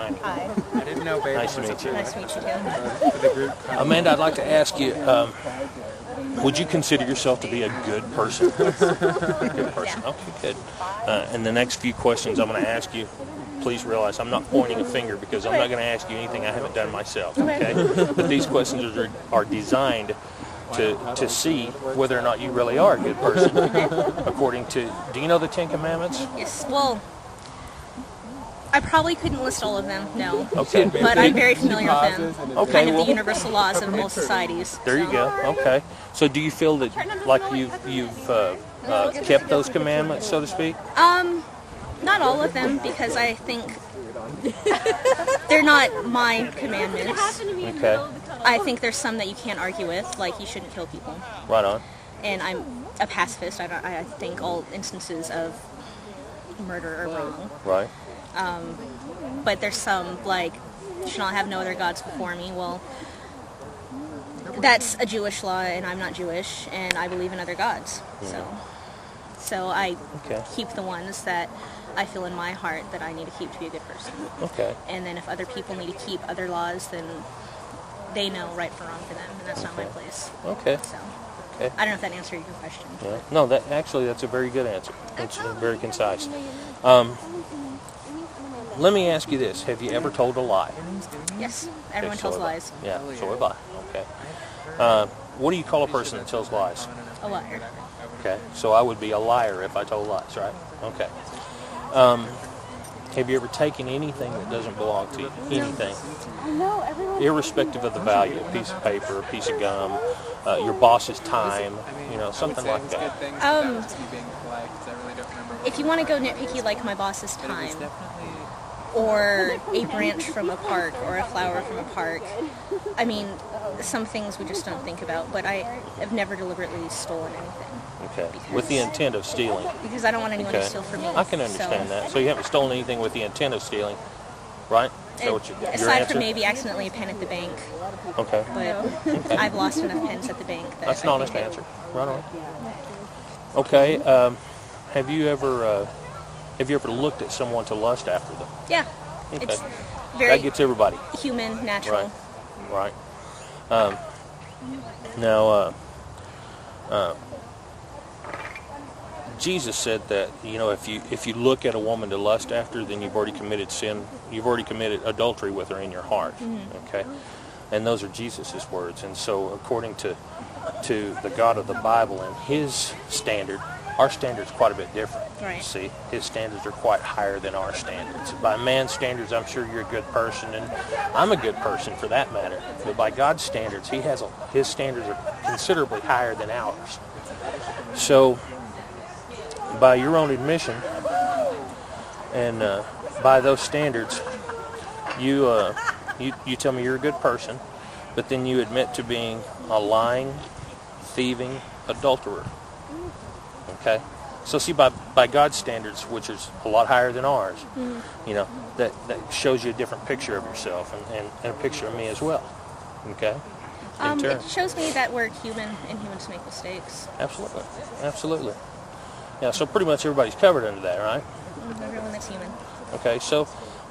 Hi. Hi. I didn't know Babe Nice to was meet you. Nice to meet you too. for the group. Amanda, I'd like to ask you, would you consider yourself to be a good person? Good person. Yeah. Okay, good. And the next few questions I'm going to ask you, please realize I'm not pointing a finger because I'm not going to ask you anything I haven't done myself, okay? But these questions are designed to see whether or not you really are a good person. According to, do you know the Ten Commandments? Yes. Well, I probably couldn't list all of them, no. Okay. But I'm very familiar with them. Okay, Kind of well- the universal laws of most societies. There you go. Okay. So do you feel that, like you've kept those commandments, so to speak? Not all of them, because I think they're not my commandments. Okay. I think there's some that you can't argue with, like you shouldn't kill people. Right on. And I'm a pacifist. I think all instances of murder are wrong. Right. But there's some, like, you shall not have no other gods before me. Well, that's a Jewish law, and I'm not Jewish, and I believe in other gods. So I keep the ones that I feel in my heart that I need to keep to be a good person. Okay. And then if other people need to keep other laws, then they know right from wrong for them, and that's not my place. Okay. So Okay. I don't know if that answered your question. Yeah. No, that's a very good answer. It's very concise. Let me ask you this: have you ever told a lie? Yes, everyone Okay, tells so have I. lies. Yeah. So have I. Okay. What do you call a person that tells lies? A liar. Okay. So I would be a liar if I told lies, right? Okay. Have you ever taken anything that doesn't belong to you? Anything? Irrespective of the value, a piece of paper, a piece of gum, your boss's time, something like that. If you want to go nitpicky, like my boss's time, or a branch from a park, or a flower from a park, I mean, some things we just don't think about, but I have never deliberately stolen anything. Okay. With the intent of stealing. Because I don't want anyone to steal from me. I can understand that. So you haven't stolen anything with the intent of stealing, right? Is that what your aside answer? from maybe accidentally a pen at the bank. Okay. But I've lost enough pens at the bank. That's an honest answer. Right on. Okay. Have you ever looked at someone to lust after them? Yeah. Okay. It's very That gets everybody. human, natural. Right. Now, Jesus said that if you look at a woman to lust after, then you've already committed sin. You've already committed adultery with her in your heart. Mm-hmm. Okay, and those are Jesus's words. And so, according to the God of the Bible and His standard, our standard's quite a bit different. Right. See, His standards are quite higher than our standards. By man's standards, I'm sure you're a good person, and I'm a good person for that matter. But by God's standards, His standards are considerably higher than ours. So, by your own admission, and by those standards, you tell me you're a good person, but then you admit to being a lying, thieving adulterer. Okay? So see, by God's standards, which is a lot higher than ours, that shows you a different picture of yourself and a picture of me as well. Okay? It shows me that we're human and humans make mistakes. Absolutely. Absolutely. Yeah, so pretty much everybody's covered under that, right? Everyone that's human. Okay, so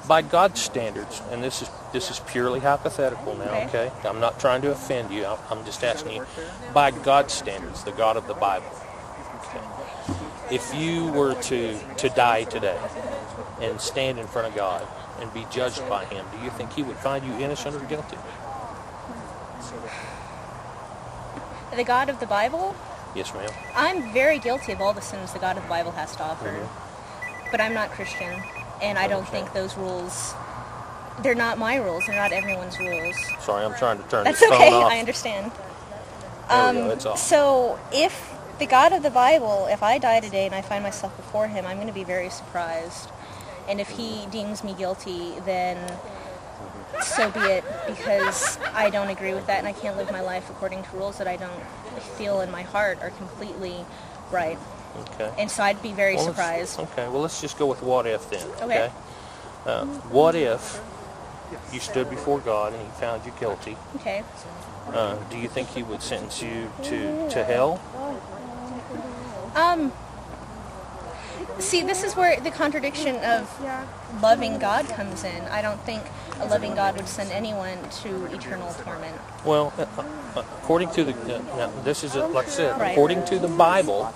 by God's standards, and this is purely hypothetical now, okay? I'm not trying to offend you. I'm just asking you, by God's standards, the God of the Bible, okay, if you were to die today and stand in front of God and be judged by Him, do you think He would find you innocent or guilty? The God of the Bible? Yes, ma'am. I'm very guilty of all the sins the God of the Bible has to offer. But I'm not Christian, and I don't think those rules, they're not my rules, they're not everyone's rules. Sorry, I'm trying to turn That's this phone okay, off. I understand. There we go, it's off. So if the God of the Bible, if I die today and I find myself before Him, I'm going to be very surprised. And if He deems me guilty, then so be it, because I don't agree with that and I can't live my life according to rules that I don't feel in my heart are completely right. Okay. And so I'd be very surprised. Okay, well, let's just go with what if then. Okay. What if you stood before God and He found you guilty? Okay. Do you think He would sentence you to hell? See, this is where the contradiction of loving God comes in. I don't think a loving God would send anyone to eternal torment. Well, according to now, this is like I said, Right. according to the Bible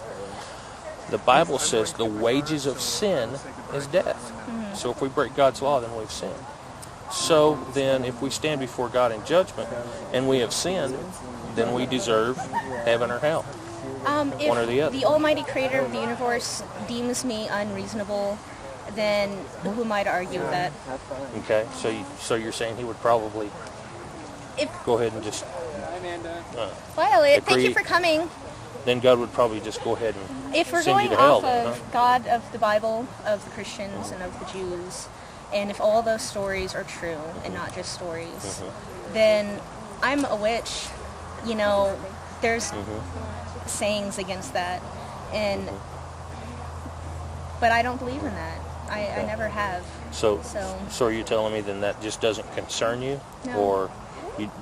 says the wages of sin is death. So if we break God's law, then we've sinned. So then, if we stand before God in judgment and we have sinned, then we deserve heaven or hell. If One or the other. the Almighty Creator of the universe deems me unreasonable, then who am I to argue with that? Okay, so you're saying He would probably go ahead and just Well, thank agree. you for coming. then God would probably just go ahead and If we're send you going to hell. off Then, of God of the Bible, of the Christians, and of the Jews, and if all those stories are true and not just stories, then I'm a witch. You know, there's sayings against that, and but I don't believe in that. I never have. So So are you telling me then that just doesn't concern you, No. or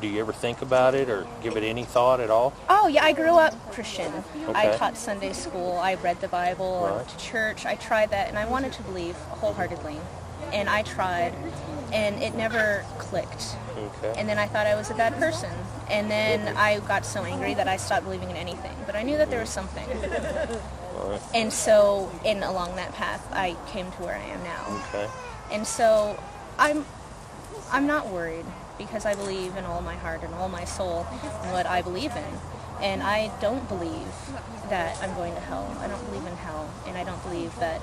do you ever think about it or give it any thought at all? Oh yeah, I grew up Christian. I Okay. taught Sunday school. I read the Bible. I went Right. to church. I tried that, and I wanted to believe wholeheartedly. And I tried, and it never clicked. Okay. And then I thought I was a bad person. And then I got so angry that I stopped believing in anything. But I knew that there was something. All right. And so, along that path, I came to where I am now. Okay. And so, I'm not worried, because I believe in all my heart and all my soul in what I believe in. And I don't believe that I'm going to hell. I don't believe in hell. And I don't believe that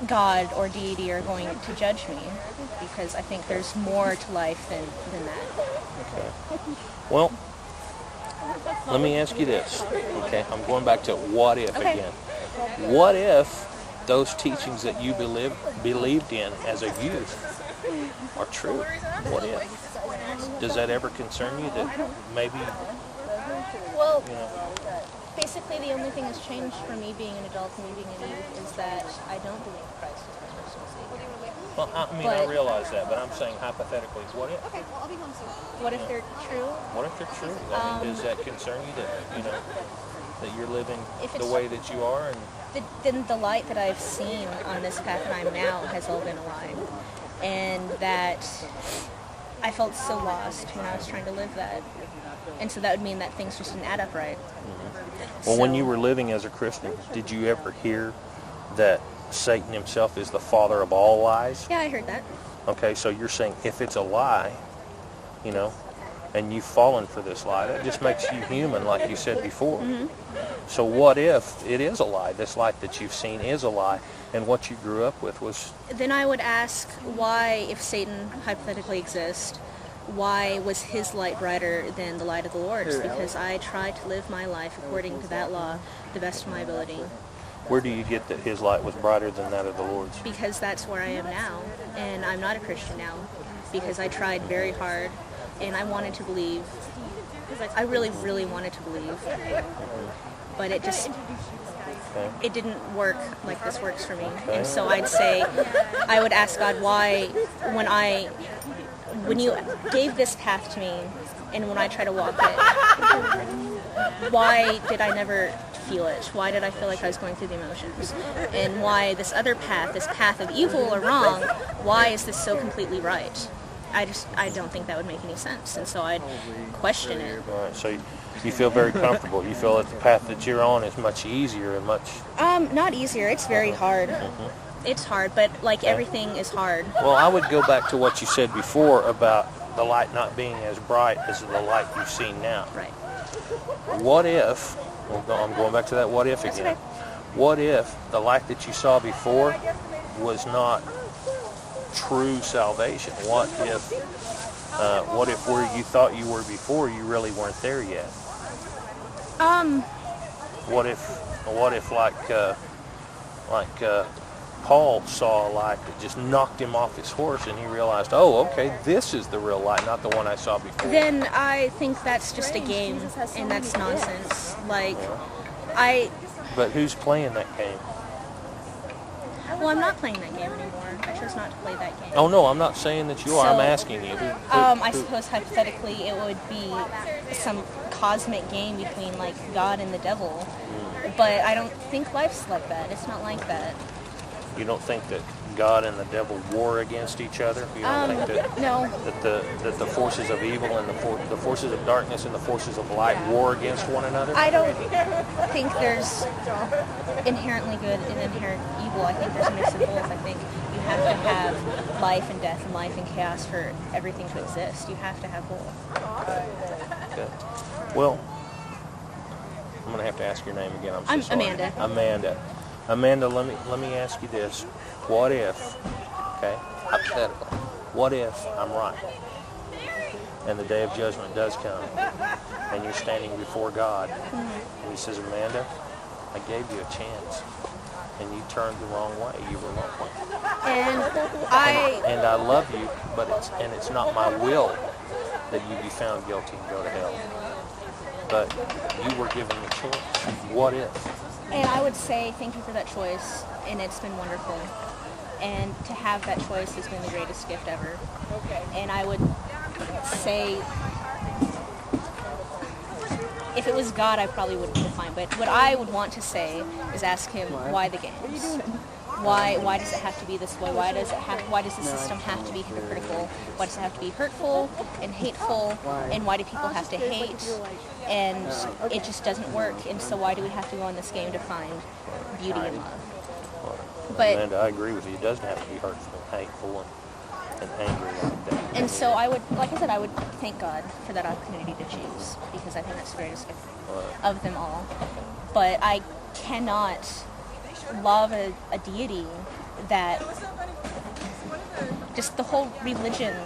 God or deity are going to judge me, because I think there's more to life than that. Okay. Well, let me ask you this. Okay, I'm going back to what if Okay. again. What if those teachings that you believed in as a youth are true? What if? Does that ever concern you that maybe, Well, you know, basically the only thing that's changed for me being an adult and me being a youth is that I don't believe Christ is my personal savior. well, I But- realize that, but I'm saying hypothetically, what if? What if they're true? What if they're true? I mean, does that concern you that you're living If the it's- way that you are? And Then the light that I've seen on this path that I'm now has all been a lie. And that I felt so lost when I was trying to live that. And so that would mean that things just didn't add up right. well, when So- you were living as a Christian, did you ever hear that Satan himself is the father of all lies? Yeah, I heard that. Okay, so you're saying if it's a lie, and you've fallen for this lie, that just makes you human, like you said before. So what if it is a lie? This light that you've seen is a lie, and what you grew up with was... Then I would ask why, if Satan hypothetically exists, why was his light brighter than the light of the Lord's? Because I tried to live my life according to that law the best of my ability. Where do you get that his light was brighter than that of the Lord's? Because that's where I am now, and I'm not a Christian now, because I tried very hard, and I wanted to believe. I really, really wanted to believe, but it just, Okay. it didn't work like this works for me. And so I would ask God why, when you gave this path to me, and when I try to walk it, why did I never feel it? Why did I feel like I was going through the emotions? And why this other path, this path of evil or wrong, why is this so completely right? I don't think that would make any sense. And so I'd question it. All right, so you feel very comfortable. You feel that the path that you're on is much easier and much... Not easier. It's very hard. It's hard, but like everything is hard. Well, I would go back to what you said before about the light not being as bright as the light you've seen now. Right. What if, I'm going back to that what if again. okay. What if the light that you saw before was not true salvation? What if where you thought you were before, you really weren't there yet? What if Paul saw a light that just knocked him off his horse, and he realized, oh, okay, this is the real light, not the one I saw before. Then I think that's just a game, and that's nonsense. But who's playing that game? Well, I'm not playing that game anymore. I chose not to play that game. Oh no, I'm not saying that you are. I'm asking you. I suppose hypothetically it would be some cosmic game between like God and the devil. But I don't think life's like that. It's not like that. You don't think that God and the devil war against each other? You don't think that, no. that the forces of evil and the forces of darkness and the forces of light war against one another? I don't think there's inherently good and inherent evil. I think there's a mix of both. I think you have to have life and death and life and chaos for everything to exist. You have to have both. Okay. Well, I'm going to have to ask your name again. I'm so sorry. Amanda. Amanda, let me ask you this. What if, okay, hypothetical, what if I'm right and the day of judgment does come and you're standing before God and he says, Amanda, I gave you a chance and you turned the wrong way. You were wrong. And I love you, but it's not my will that you be found guilty and go to hell. But you were given the choice. What if? And I would say thank you for that choice, and it's been wonderful. And to have that choice has been the greatest gift ever. And I would say, if it was God, I probably wouldn't be fine. But what I would want to say is ask him why the games. Why does it have to be this way? Why does the system have to be hypocritical? Why does it have to be hurtful and hateful? And why do people have to hate? And it just doesn't work. And so why do we have to go in this game to find beauty and love? But Amanda, I agree with you. It doesn't have to be hurtful and hateful and angry like that. And so I would, like I said, I would thank God for that opportunity to choose, because I think that's the greatest gift of them all. But I cannot love a deity that just the whole religion,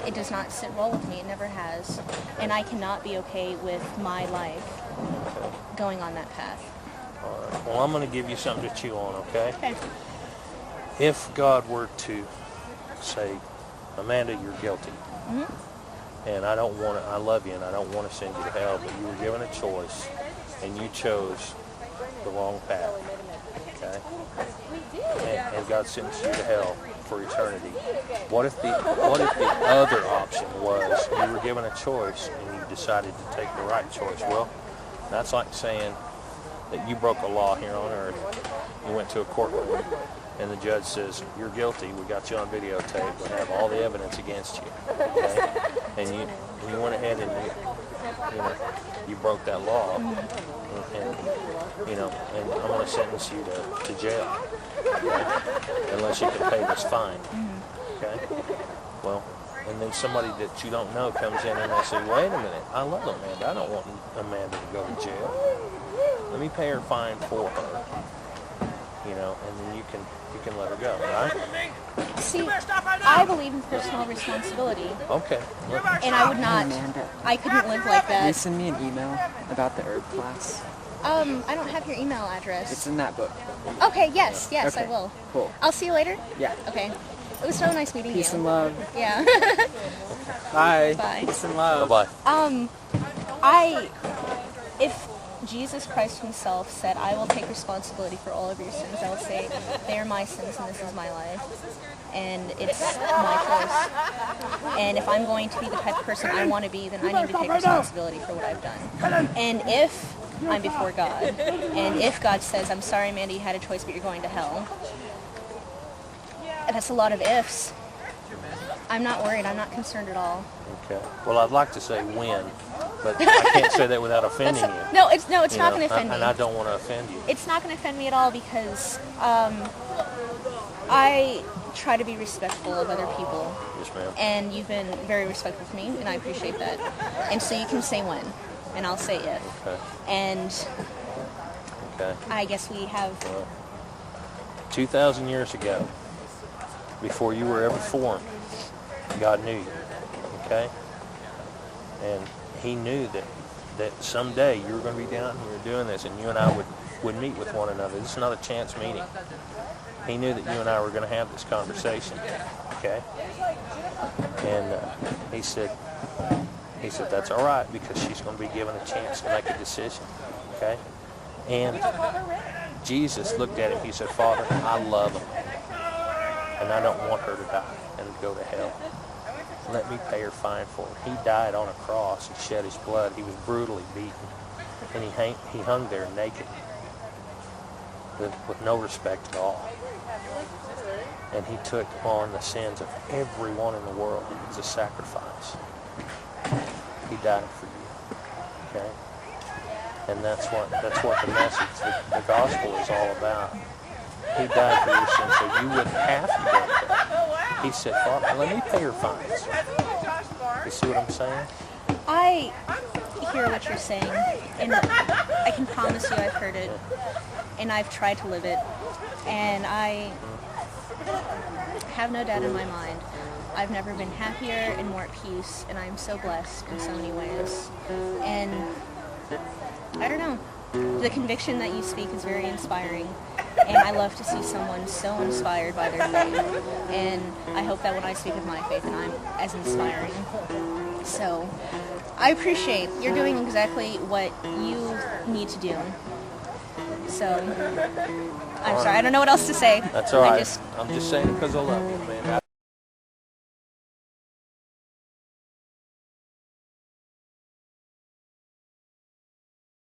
it does not sit well with me. It never has. And I cannot be okay with my life going on that path. All right. Well, I'm going to give you something to chew on, okay? Okay. If God were to say, Amanda, you're guilty, and I love you and I don't want to send you to hell, but you were given a choice and you chose the wrong path, okay? And God sentenced you to hell for eternity. What if the other option was you were given a choice and you decided to take the right choice? Well, that's like saying that you broke a law here on earth. You went to a courtroom and the judge says, you're guilty, we got you on videotape, we have all the evidence against you, okay? And you went ahead and you broke that law, and I'm going to sentence you to jail, okay? Unless you can pay this fine, okay? Well, and then somebody that you don't know comes in and they say, wait a minute, I love Amanda, I don't want Amanda to go to jail. Let me pay her fine for her, and then you can let her go, right? See, I believe in personal responsibility. Okay. And I would not, Amanda, I couldn't live like can you that. send me an email about the herb class? I don't have your email address. It's in that book. Okay, yes, Okay, I will. Cool. I'll see you later. Yeah. Okay. It was so nice meeting Peace you. and love. Yeah. Bye. Bye. Peace and love. Bye-bye. If Jesus Christ himself said, I will take responsibility for all of your sins, I will say, they are my sins and this is my life. And it's my choice. And if I'm going to be the type of person I want to be, then I need to take responsibility for what I've done. And if I'm before God, and if God says, I'm sorry, Amanda, you had a choice, but you're going to hell, that's a lot of ifs. I'm not worried. I'm not concerned at all. Okay. Well, I'd like to say when, but I can't say that without offending you. No, it's not going to offend me. And I don't want to offend you. It's not going to offend me at all because I try to be respectful of other people. Yes, ma'am. And you've been very respectful to me, and I appreciate that. And so you can say when, and I'll say if. Okay. And I guess we have... 2,000 years ago, before you were ever formed, God knew you, okay? And he knew that someday you were going to be down here doing this, and you and I would meet with one another. This is not a chance meeting. He knew that you and I were going to have this conversation, okay? And he said, that's all right, because she's going to be given a chance to make a decision, okay? And Jesus looked at him. He said, Father, I love him, and I don't want her to die and go to hell. Let me pay her fine for her. He died on a cross and shed his blood. He was brutally beaten, and he hung there naked with no respect at all. And he took on the sins of everyone in the world as a sacrifice. He died for you. Okay? And that's what the message, the gospel is all about. He died for your sins so you wouldn't have to go to hell. He said, Father, let me pay your fines. You see what I'm saying? I hear what you're saying, and I can promise you I've heard it, and I've tried to live it, and I have no doubt in my mind. I've never been happier and more at peace, and I'm so blessed in so many ways. And I don't know. The conviction that you speak is very inspiring, and I love to see someone so inspired by their faith, and I hope that when I speak of my faith, and I'm as inspiring. So I appreciate you're doing exactly what you need to do. So I'm sorry, I don't know what else to say. That's all right. I'm just saying it because I love you, man.